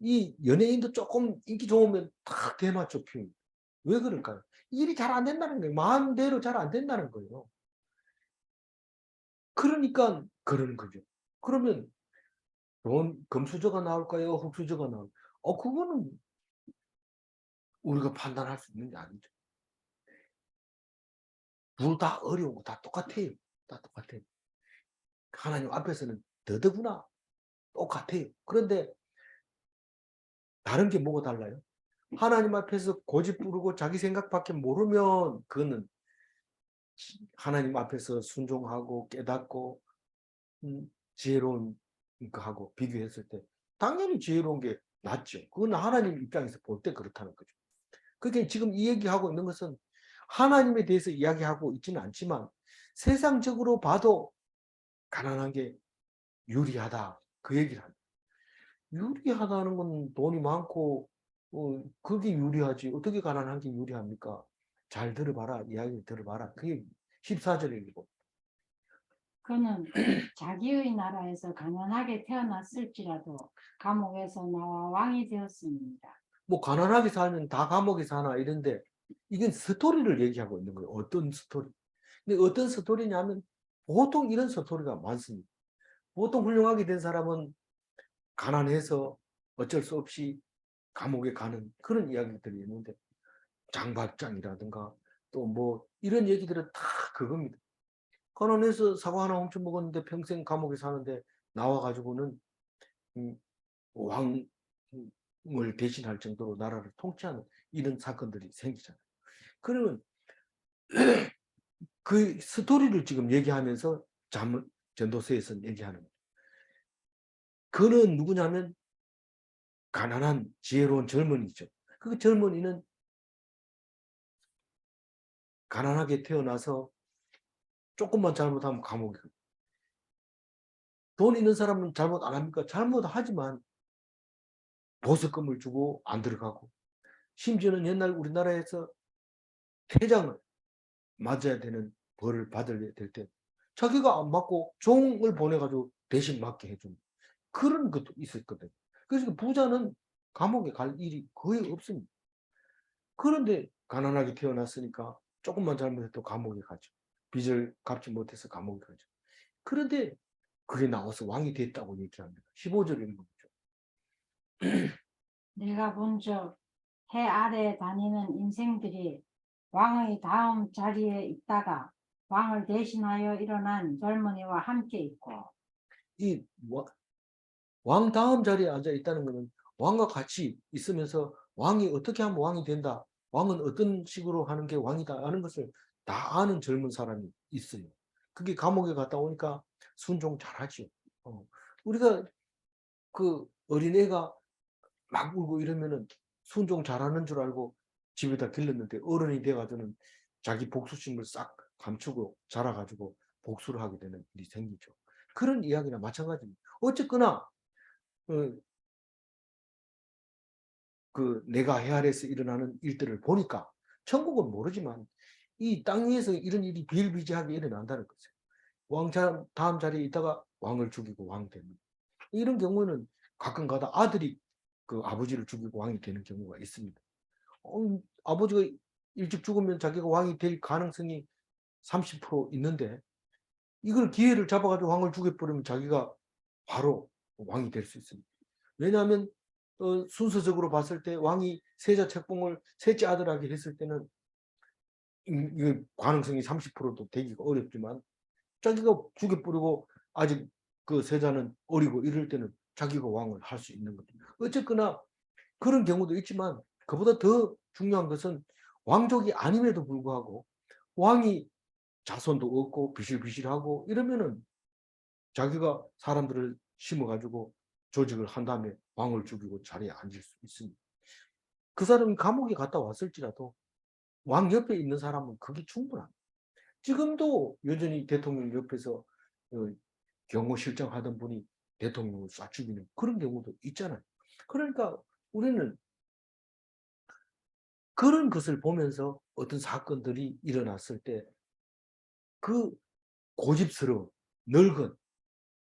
이 연예인도 조금 인기 좋으면 다 대마초 피웁니다. 왜 그럴까요? 일이 잘 안 된다는 거예요. 마음대로 잘 안 된다는 거예요. 그러니까 그러는 거죠. 그러면 금수저가 나올까요? 흙수저가 나올까요? 그거는 우리가 판단할 수 있는 게 아니죠. 둘 다 어려운 거 다 똑같아요. 다 똑같아요. 하나님 앞에서는 더더구나 똑같아요. 그런데 다른 게 뭐가 달라요? 하나님 앞에서 고집 부르고 자기 생각밖에 모르면 그거는 하나님 앞에서 순종하고 깨닫고 지혜로운 거하고 비교했을 때 당연히 지혜로운 게 낫죠. 그건 하나님 입장에서 볼 때 그렇다는 거죠. 그게 지금 이 얘기하고 있는 것은 하나님에 대해서 이야기하고 있지는 않지만 세상적으로 봐도 가난한 게 유리하다. 그 얘기를 합니다. 유리하다는 건 돈이 많고 그게 유리하지. 어떻게 가난한 게 유리합니까? 잘 들어봐라. 이야기를 들어봐라. 그게 14절에 읽고. 그는 자기의 나라에서 가난하게 태어났을지라도 감옥에서 나와 왕이 되었습니다. 뭐 가난하게 살면 다 감옥에 사나 이런데 이건 스토리를 얘기하고 있는 거예요. 어떤 스토리. 근데 어떤 스토리냐면 보통 이런 스토리가 많습니다. 보통 훌륭하게 된 사람은 가난해서 어쩔 수 없이 감옥에 가는 그런 이야기들이 있는데 장발장이라든가 또 뭐 이런 얘기들은 다 그겁니다. 가난해서 사과 하나 훔쳐 먹었는데 평생 감옥에 사는데 나와가지고는 왕을 대신할 정도로 나라를 통치하는 이런 사건들이 생기잖아요. 그러면 그 스토리를 지금 얘기하면서 전도서에서 얘기하는 거예요. 그는 누구냐면 가난한 지혜로운 젊은이죠. 그 젊은이는 가난하게 태어나서 조금만 잘못하면 감옥에 가요. 돈 있는 사람은 잘못 안 합니까? 잘못하지만 보석금을 주고 안 들어가고, 심지어는 옛날 우리나라에서 퇴장을 맞아야 되는 벌을 받아야 될 때 자기가 안 맞고 종을 보내가지고 대신 맞게 해준 그런 것도 있었거든요. 그래서 부자는 감옥에 갈 일이 거의 없습니다. 그런데 가난하게 태어났으니까 조금만 잘못해도 감옥에 가죠. 빚을 갚지 못해서 감옥에 가죠. 그런데 그게 나와서 왕이 됐다고 얘기합니다. 15절 읽어보죠. 내가 본 적 해 아래 다니는 인생들이 왕의 다음 자리에 있다가 왕을 대신하여 일어난 젊은이와 함께 있고, 이 왕 다음 자리에 앉아 있다는 것은 왕과 같이 있으면서 왕이 어떻게 하면 왕이 된다. 왕은 어떤 식으로 하는 게 왕이다 하는 것을 다 아는 젊은 사람이 있어요. 그게 감옥에 갔다 오니까 순종 잘하죠. 우리가 그 어린애가 막 울고 이러면은 순종 잘하는 줄 알고 집에다 길렀는데 어른이 돼가지고는 자기 복수심을 싹 감추고 자라가지고 복수를 하게 되는 일이 생기죠. 그런 이야기나 마찬가지입니다. 어쨌거나 그 내가 해아래서 일어나는 일들을 보니까 천국은 모르지만 이 땅 위에서 이런 일이 비일비재하게 일어난다는 거죠. 왕 다음 자리에 있다가 왕을 죽이고 왕 되는 이런 경우는 가끔가다 아들이 그 아버지를 죽이고 왕이 되는 경우가 있습니다. 아버지가 일찍 죽으면 자기가 왕이 될 가능성이 30% 있는데 이걸 기회를 잡아가지고 왕을 죽여버리면 자기가 바로 왕이 될 수 있습니다. 왜냐하면 순서적으로 봤을 때 왕이 세자 책봉을 셋째 아들에게 했을 때는 이 가능성이 30%도 되기가 어렵지만 자기가 죽여버리고 아직 그 세자는 어리고 이럴 때는 자기가 왕을 할 수 있는 거죠. 어쨌거나 그런 경우도 있지만 그보다 더 중요한 것은 왕족이 아님에도 불구하고 왕이 자손도 없고 비실비실하고 이러면은 자기가 사람들을 심어가지고 조직을 한 다음에 왕을 죽이고 자리에 앉을 수 있습니다. 그 사람이 감옥에 갔다 왔을지라도 왕 옆에 있는 사람은 그게 충분합니다. 지금도 여전히 대통령 옆에서 경호실장 하던 분이 대통령을 쏴 죽이는 그런 경우도 있잖아요. 그러니까 우리는 그런 것을 보면서 어떤 사건들이 일어났을 때 그 고집스러운 늙은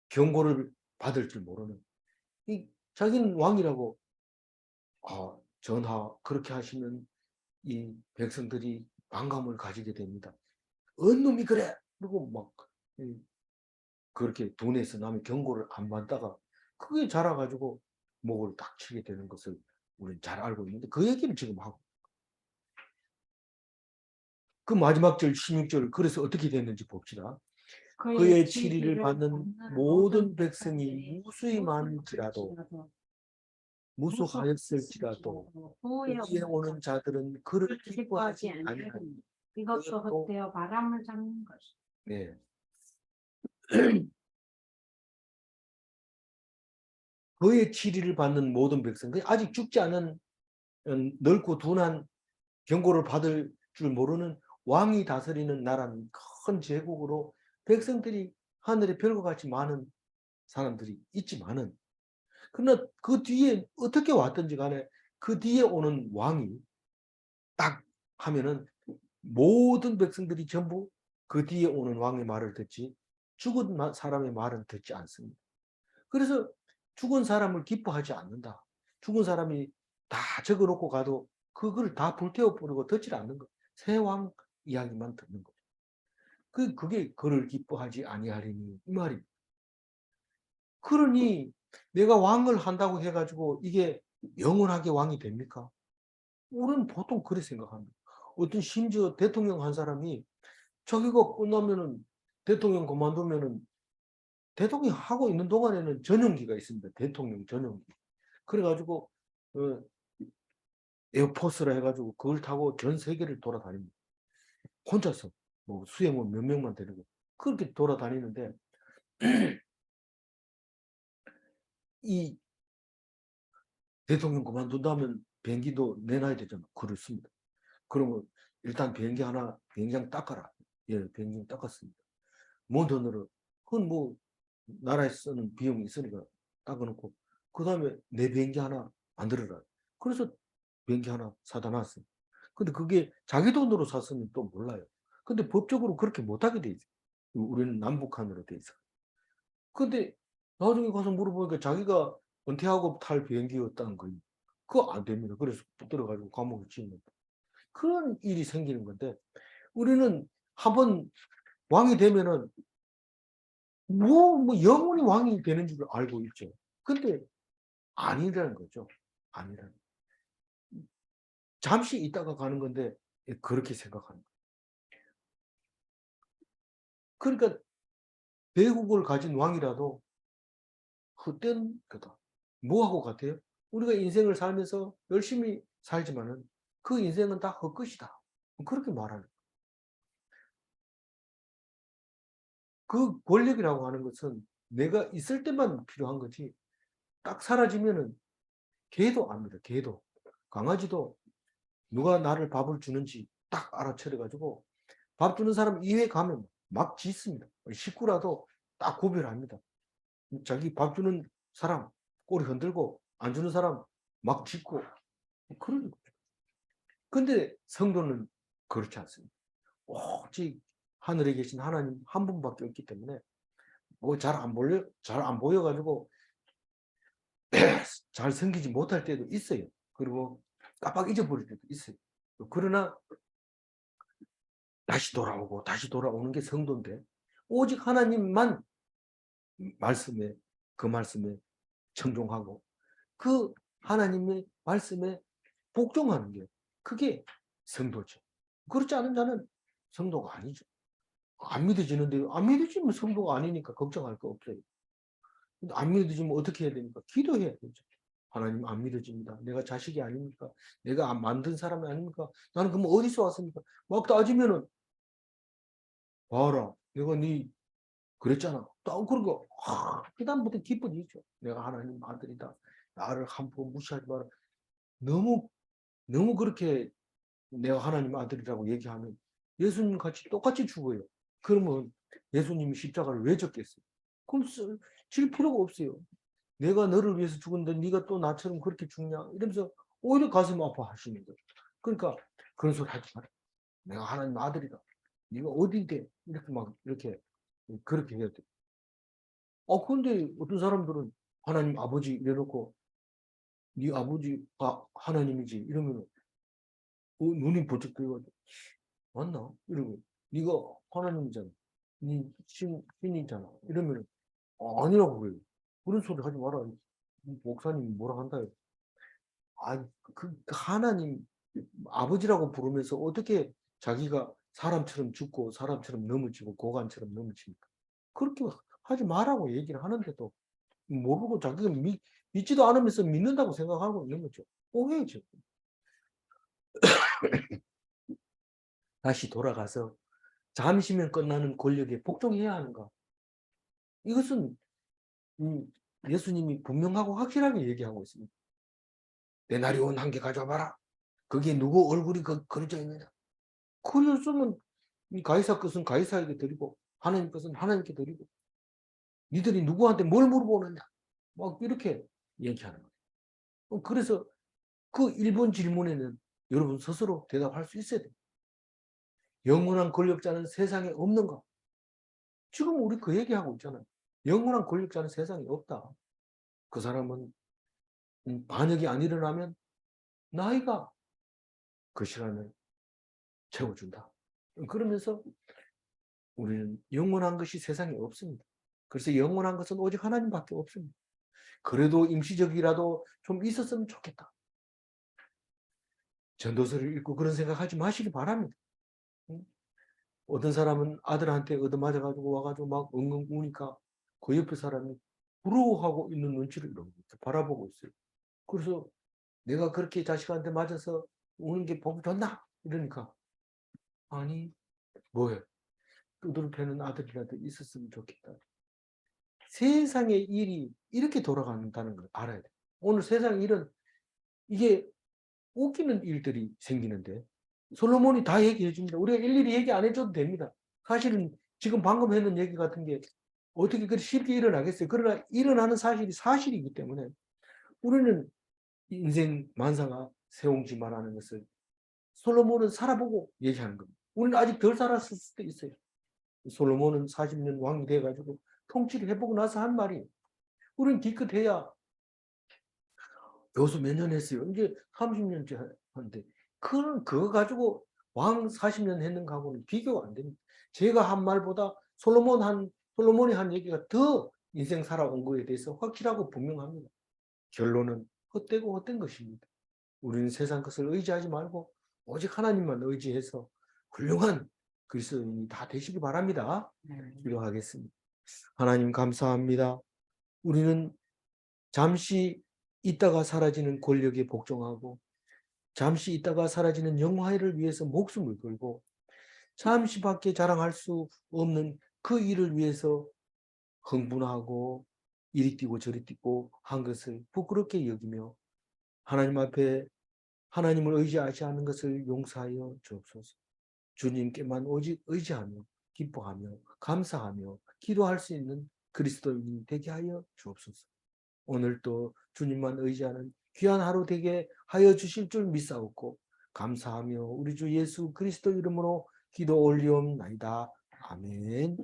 경고를 받을 줄 모르는 자기는 왕이라고 전하 그렇게 하시면 이 백성들이 반감을 가지게 됩니다. 언 놈이 그래? 그리고 막 그렇게 돈에서 남의 경고를 안 받다가 그게 자라가지고 목을 딱 치게 되는 것을 우리는 잘 알고 있는데 그 얘기를 지금 하고 그 마지막 절 16절 그래서 어떻게 됐는지 봅시다. 그의 치리를 받는 모든 백성이 무수히 많을지라도 무수하였을지라도 후에 오는 자들은 그를 기뻐하지 아니하니 이것도 헛되어 바람을 잡는 것이. 네. 그의 치리를 받는 모든 백성 아직 죽지 않은 넓고 둔한 경고를 받을 줄 모르는 왕이 다스리는 나라는 큰 제국으로 백성들이 하늘의 별과 같이 많은 사람들이 있지만은 그러나 그 뒤에 어떻게 왔든지 간에 그 뒤에 오는 왕이 딱 하면은 모든 백성들이 전부 그 뒤에 오는 왕의 말을 듣지 죽은 사람의 말은 듣지 않습니다. 그래서 죽은 사람을 기뻐하지 않는다. 죽은 사람이 다 적어놓고 가도 그걸 다 불태워버리고 듣지 않는 것. 새 왕 이야기만 듣는 것. 그게 그를 기뻐하지 아니하리니 이 말입니다. 그러니 내가 왕을 한다고 해가지고 이게 영원하게 왕이 됩니까? 우리는 보통 그렇게 생각합니다. 어떤 심지어 대통령 한 사람이 자기가 끝나면은 대통령 그만두면은 대통령 하고 있는 동안에는 전용기가 있습니다. 대통령 전용기. 그래가지고 에어포스라 해가지고 그걸 타고 전 세계를 돌아다닙니다. 혼자서 뭐 수행원 몇 명만 데리고 그렇게 돌아다니는데 이 대통령 그만둔다면 비행기도 내놔야 되잖아. 그렇습니다. 그러면 일단 비행장 닦아라. 예, 비행장 닦았습니다. 뭔 돈으로? 그건 뭐 나라에 쓰는 비용이 있으니까 닦아놓고 그 다음에 내 비행기 하나 만들어라. 그래서 비행기 하나 사다 놨어요. 근데 그게 자기 돈으로 샀으면 또 몰라요. 근데 법적으로 그렇게 못하게 돼 있어요. 우리는 남북한으로 돼 있어. 근데 나중에 가서 물어보니까 자기가 은퇴하고 탈 비행기였다는 거예요. 그거 안 됩니다. 그래서 붙들어가지고 감옥에 치는 그런 일이 생기는 건데 우리는 한번 왕이 되면은 뭐 영원히 왕이 되는 줄 알고 있죠. 근데 아니라는 거죠. 아니라는. 잠시 있다가 가는 건데 그렇게 생각하는 거예요. 그러니까 대국을 가진 왕이라도 헛된 거다. 뭐하고 같아요? 우리가 인생을 살면서 열심히 살지만은 그 인생은 다 헛것이다. 그렇게 말하는 거예요. 그 권력이라고 하는 것은 내가 있을 때만 필요한 거지 딱 사라지면은 개도 압니다. 개도. 강아지도 누가 나를 밥을 주는지 딱 알아차려가지고 밥 주는 사람 이외에 가면 막 짖습니다. 식구라도 딱 구별합니다. 자기 밥 주는 사람 꼬리 흔들고 안 주는 사람 막 짖고 그런 거죠. 근데 성도는 그렇지 않습니다. 오직 하늘에 계신 하나님 한 분밖에 없기 때문에 뭐 잘 안 보여가지고 잘 섬기지 못할 때도 있어요. 그리고 깜빡 잊어버릴 때도 있어요. 그러나 다시 돌아오고 다시 돌아오는 게 성도인데 오직 하나님만 말씀에 그 말씀에 청종하고 그 하나님의 말씀에 복종하는 게 그게 성도죠. 그렇지 않은 자는 성도가 아니죠. 안 믿어지는데 안 믿어지면 성도가 아니니까 걱정할 거 없어요. 안 믿어지면 어떻게 해야 됩니까? 기도해야 되죠. 하나님 안 믿어집니다. 내가 자식이 아닙니까? 내가 만든 사람이 아닙니까? 나는 그럼 어디서 왔습니까? 막 따지면은 봐라. 내가 네 그랬잖아. 또 그러고 그다음부터 기뻐지죠. 내가 하나님 아들이다. 나를 함부로 무시하지 마라. 너무 너무 그렇게 내가 하나님 아들이라고 얘기하면 예수님 같이 똑같이 죽어요. 그러면 예수님이 십자가를 왜 졌겠어요? 그럼 질 필요가 없어요. 내가 너를 위해서 죽었는데 네가 또 나처럼 그렇게 죽냐? 이러면서 오히려 가슴 아파하시는 거예요. 그러니까 그런 소리 하지 마라. 내가 하나님 아들이다. 네가 어딘데? 이렇게 막 이렇게 그렇게 해야 돼. 근데 어떤 사람들은 하나님 아버지 이래놓고 네 아버지가 하나님이지 이러면 눈이 번쩍 뜨여가지고 맞나? 이러고 네가 하나님이잖아. 네 신이잖아. 이러면 아니라고 그래요. 그런 소리 하지 마라. 목사님이 뭐라 한다. 그 하나님 아버지라고 부르면서 어떻게 자기가 사람처럼 죽고 사람처럼 넘어지고 고관처럼 넘어집니까? 그렇게 하지 말라고 얘기를 하는데도 모르고 자기가 믿지도 않으면서 믿는다고 생각하고 있는 거죠. 오해죠. 다시 돌아가서 잠시면 끝나는 권력에 복종해야 하는가? 이것은 예수님이 분명하고 확실하게 얘기하고 있습니다. 내 날이 온 한개 가져와 봐라. 거기에 누구 얼굴이 그려져 있느냐? 그렸으면 이 가이사 것은 가이사에게 드리고 하나님 것은 하나님께 드리고 니들이 누구한테 뭘 물어보느냐? 막 이렇게 얘기하는 거예요. 그래서 그 1번 질문에는 여러분 스스로 대답할 수 있어야 돼요. 영원한 권력자는 세상에 없는가? 지금 우리 그 얘기하고 있잖아요. 영원한 권력자는 세상에 없다. 그 사람은 반역이 안 일어나면 나이가 그 시간을 채워준다. 그러면서 우리는 영원한 것이 세상에 없습니다. 그래서 영원한 것은 오직 하나님밖에 없습니다. 그래도 임시적이라도 좀 있었으면 좋겠다. 전도서를 읽고 그런 생각하지 마시기 바랍니다. 어떤 사람은 아들한테 얻어맞아가지고 와가지고 막 엉엉 우니까 그 옆에 사람이 부러워하고 있는 눈치를 이렇게 바라보고 있어요. 그래서 내가 그렇게 자식한테 맞아서 우는 게 복 좋나? 이러니까 아니 뭐예요? 두드러 패는 아들이라도 있었으면 좋겠다. 세상의 일이 이렇게 돌아간다는 걸 알아야 돼. 오늘 세상 일은 이게 웃기는 일들이 생기는데 솔로몬이 다 얘기해 줍니다. 우리가 일일이 얘기 안 해줘도 됩니다. 사실은 지금 방금 했는 얘기 같은 게 어떻게 그렇게 쉽게 일어나겠어요. 그러나 일어나는 사실이 사실이기 때문에 우리는 인생 만사가 세옹지 말하는 것을 솔로몬은 살아보고 얘기하는 겁니다. 우리는 아직 덜 살았을 수도 있어요. 솔로몬은 40년 왕이 돼가지고 통치를 해보고 나서 한 말이 우리는 기껏해야 교수 몇 년 했어요. 이제 30년째 하는데 그거 가지고 왕 40년 했는 거하고는 비교가 안 됩니다. 제가 한 말보다 솔로몬이 한 얘기가 더 인생 살아온 거에 대해서 확실하고 분명합니다. 결론은 헛되고 헛된 것입니다. 우리는 세상 것을 의지하지 말고 오직 하나님만 의지해서 훌륭한 그리스도인이 다 되시기 바랍니다. 기도하겠습니다. 하나님 감사합니다. 우리는 잠시 있다가 사라지는 권력에 복종하고 잠시 있다가 사라지는 영화를 위해서 목숨을 걸고 잠시밖에 자랑할 수 없는 그 일을 위해서 흥분하고 이리 뛰고 저리 뛰고 한 것을 부끄럽게 여기며 하나님 앞에 하나님을 의지하지 않는 것을 용서하여 주옵소서. 주님께만 오직 의지하며 기뻐하며 감사하며 기도할 수 있는 그리스도인이 되게 하여 주옵소서. 오늘도 주님만 의지하는 귀한 하루 되게 하여 주실 줄 믿사옵고 감사하며 우리 주 예수 그리스도 이름으로 기도 올리옵나이다. 아멘.